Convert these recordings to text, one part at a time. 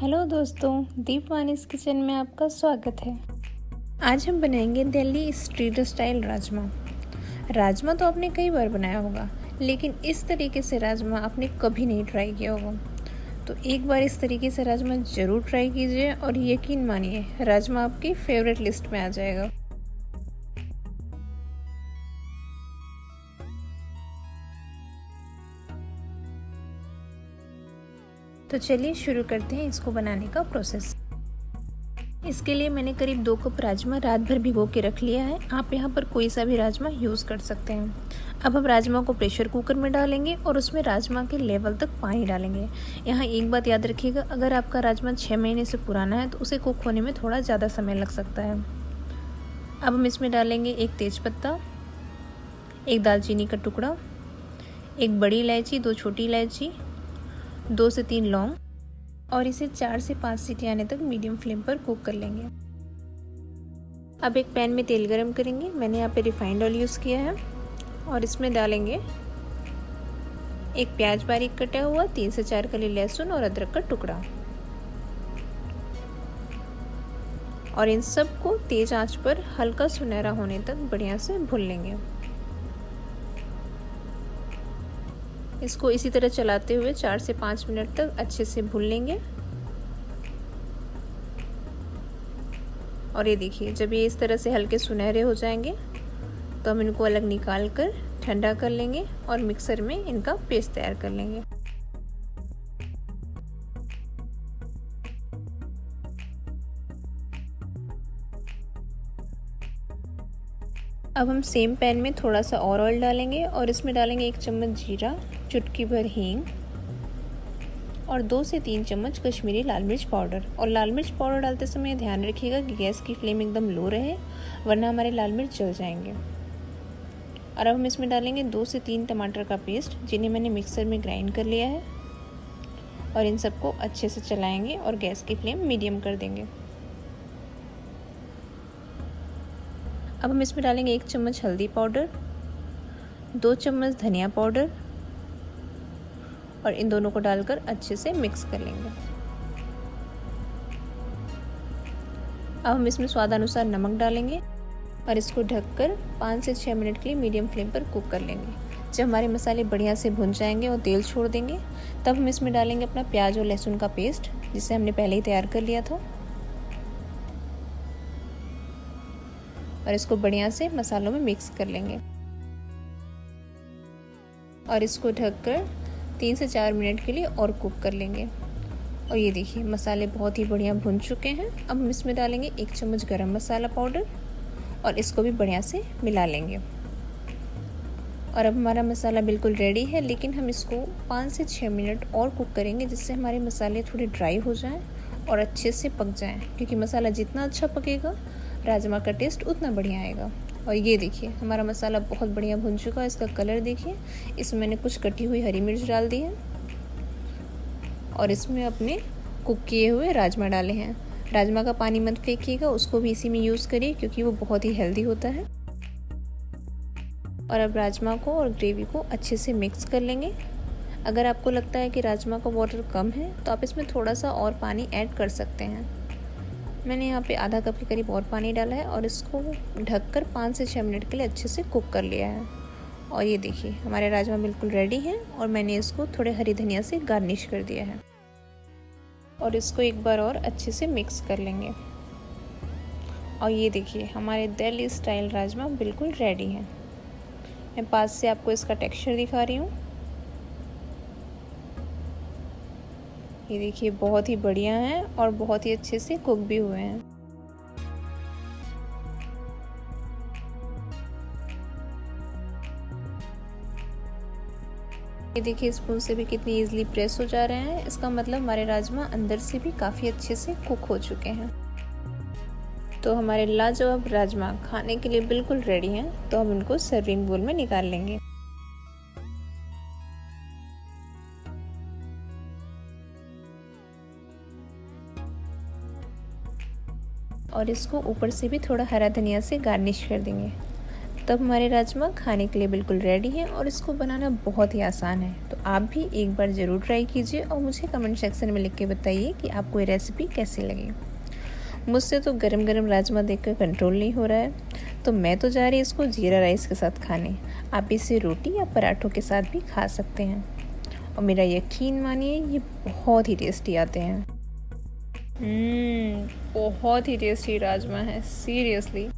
Hello दोस्तों, दीप वानीस kitchen में आपका स्वागत है। आज हम बनाएंगे दिल्ली स्ट्रीट स्टाइल राजमा। राजमा तो आपने कई बार बनाया होगा, लेकिन इस तरीके से राजमा आपने कभी नहीं ट्राई किया होगा। तो एक बार इस तरीके से राजमा ज़रूर ट्राई कीजिए और यकीन मानिए राजमा आपकी फेवरेट लिस्ट में आ जाएगा। तो चलिए शुरू करते हैं इसको बनाने का प्रोसेस। इसके लिए मैंने करीब 2 कप राजमा रात भर भिगो के रख लिया है। आप यहाँ पर कोई सा भी राजमा यूज़ कर सकते हैं। अब हम राजमा को प्रेशर कुकर में डालेंगे और उसमें राजमा के लेवल तक पानी डालेंगे। यहाँ एक बात याद रखिएगा, अगर आपका राजमा 6 महीने से पुराना है तो उसे कुक होने में थोड़ा ज़्यादा समय लग सकता है। अब हम इसमें डालेंगे एक तेज़पत्ता, एक दालचीनी का टुकड़ा, एक बड़ी इलायची, 2 छोटी इलायची, 2 से 3 लौंग और इसे 4 से 5 सीटी आने तक मीडियम फ्लेम पर कुक कर लेंगे। अब एक पैन में तेल गरम करेंगे। मैंने यहाँ पे रिफाइंड ऑयल यूज़ किया है और इसमें डालेंगे एक प्याज बारीक कटा हुआ, 3 से 4 कली लहसुन और अदरक का टुकड़ा, और इन सब को तेज आंच पर हल्का सुनहरा होने तक बढ़िया से भून लेंगे। इसको इसी तरह चलाते हुए 4 से 5 मिनट तक अच्छे से भून लेंगे। और ये देखिए, जब ये इस तरह से हल्के सुनहरे हो जाएंगे तो हम इनको अलग निकाल कर ठंडा कर लेंगे और मिक्सर में इनका पेस्ट तैयार कर लेंगे। अब हम सेम पैन में थोड़ा सा और ऑयल डालेंगे और इसमें डालेंगे 1 चम्मच जीरा, चुटकी भर हींग और 2 से 3 चम्मच कश्मीरी लाल मिर्च पाउडर। और लाल मिर्च पाउडर डालते समय ध्यान रखिएगा कि गैस की फ्लेम एकदम लो रहे, वरना हमारे लाल मिर्च जल जाएंगे। और अब हम इसमें डालेंगे 2 से 3 टमाटर का पेस्ट, जिन्हें मैंने मिक्सर में ग्राइंड कर लिया है, और इन सबको अच्छे से चलाएंगे और गैस की फ्लेम मीडियम कर देंगे। अब हम इसमें डालेंगे 1 चम्मच हल्दी पाउडर, 2 चम्मच धनिया पाउडर और इन दोनों को डालकर अच्छे से मिक्स कर लेंगे। अब हम इसमें स्वादानुसार नमक डालेंगे और इसको ढककर 5 से 6 मिनट के लिए मीडियम फ्लेम पर कुक कर लेंगे। जब हमारे मसाले बढ़िया से भुन जाएंगे और तेल छोड़ देंगे, तब हम इसमें डालेंगे अपना प्याज और लहसुन का पेस्ट, जिसे हमने पहले ही तैयार कर लिया था, और इसको बढ़िया से मसालों में मिक्स कर लेंगे और इसको ढककर 3 से 4 मिनट के लिए और कुक कर लेंगे। और ये देखिए, मसाले बहुत ही बढ़िया भुन चुके हैं। अब हम इसमें डालेंगे 1 चम्मच गरम मसाला पाउडर और इसको भी बढ़िया से मिला लेंगे। और अब हमारा मसाला बिल्कुल रेडी है, लेकिन हम इसको 5 से 6 मिनट और कुक करेंगे, जिससे हमारे मसाले थोड़े ड्राई हो जाएं और अच्छे से पक जाएं, क्योंकि मसाला जितना अच्छा पकेगा राजमा का टेस्ट उतना बढ़िया आएगा। और ये देखिए, हमारा मसाला बहुत बढ़िया भुन चुका है। इसका कलर देखिए। इसमें मैंने कुछ कटी हुई हरी मिर्च डाल दी है और इसमें अपने कुक किए हुए राजमा डाले हैं। राजमा का पानी मत फेंकिएगा, उसको भी इसी में यूज़ करिए, क्योंकि वो बहुत ही हेल्दी होता है। और अब राजमा को और ग्रेवी को अच्छे से मिक्स कर लेंगे। अगर आपको लगता है कि राजमा का वाटर कम है तो आप इसमें थोड़ा सा और पानी ऐड कर सकते हैं। मैंने यहाँ पे आधा कप के करीब और पानी डाला है और इसको ढककर 5 से 6 मिनट के लिए अच्छे से कुक कर लिया है। और ये देखिए, हमारे राजमा बिल्कुल रेडी हैं और मैंने इसको थोड़े हरी धनिया से गार्निश कर दिया है। और इसको एक बार और अच्छे से मिक्स कर लेंगे। और ये देखिए, हमारे दिल्ली स्टाइल राजमा बिल्कुल रेडी हैं। मैं पास से आपको इसका टेक्सचर दिखा रही हूँ। ये देखिए, बहुत ही बढ़िया हैं और बहुत ही अच्छे से कुक भी हुए हैं। ये देखिए, स्पून से भी कितनी इजीली प्रेस हो जा रहे हैं। इसका मतलब हमारे राजमा अंदर से भी काफ़ी अच्छे से कुक हो चुके हैं। तो हमारे लाजवाब राजमा खाने के लिए बिल्कुल रेडी हैं। तो हम इनको सर्विंग बोल में निकाल लेंगे। और इसको ऊपर से भी थोड़ा हरा धनिया से गार्निश कर देंगे। तो अब हमारे राजमा खाने के लिए बिल्कुल रेडी हैं और इसको बनाना बहुत ही आसान है। तो आप भी एक बार ज़रूर ट्राई कीजिए और मुझे कमेंट सेक्शन में लिख के बताइए कि आपको ये रेसिपी कैसी लगी। मुझसे तो गरम गरम राजमा देखकर कंट्रोल नहीं हो रहा है, तो मैं तो जा रही इसको जीरा राइस के साथ खाने। आप इसे रोटी या पराठों के साथ भी खा सकते हैं और मेरा यकीन मानिए ये बहुत ही टेस्टी आते हैं। बहुत ही टेस्टी राजमा है सीरियसली।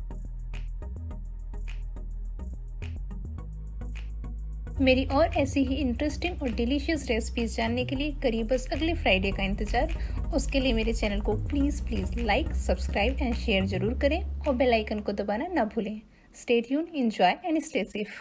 मेरी और ऐसी ही इंटरेस्टिंग और डिलीशियस रेसिपीज जानने के लिए करिए बस अगले फ्राइडे का इंतज़ार। उसके लिए मेरे चैनल को please like, subscribe and share ज़रूर करें और बेल आइकन को दबाना ना भूलें। Stay tuned, enjoy and stay safe.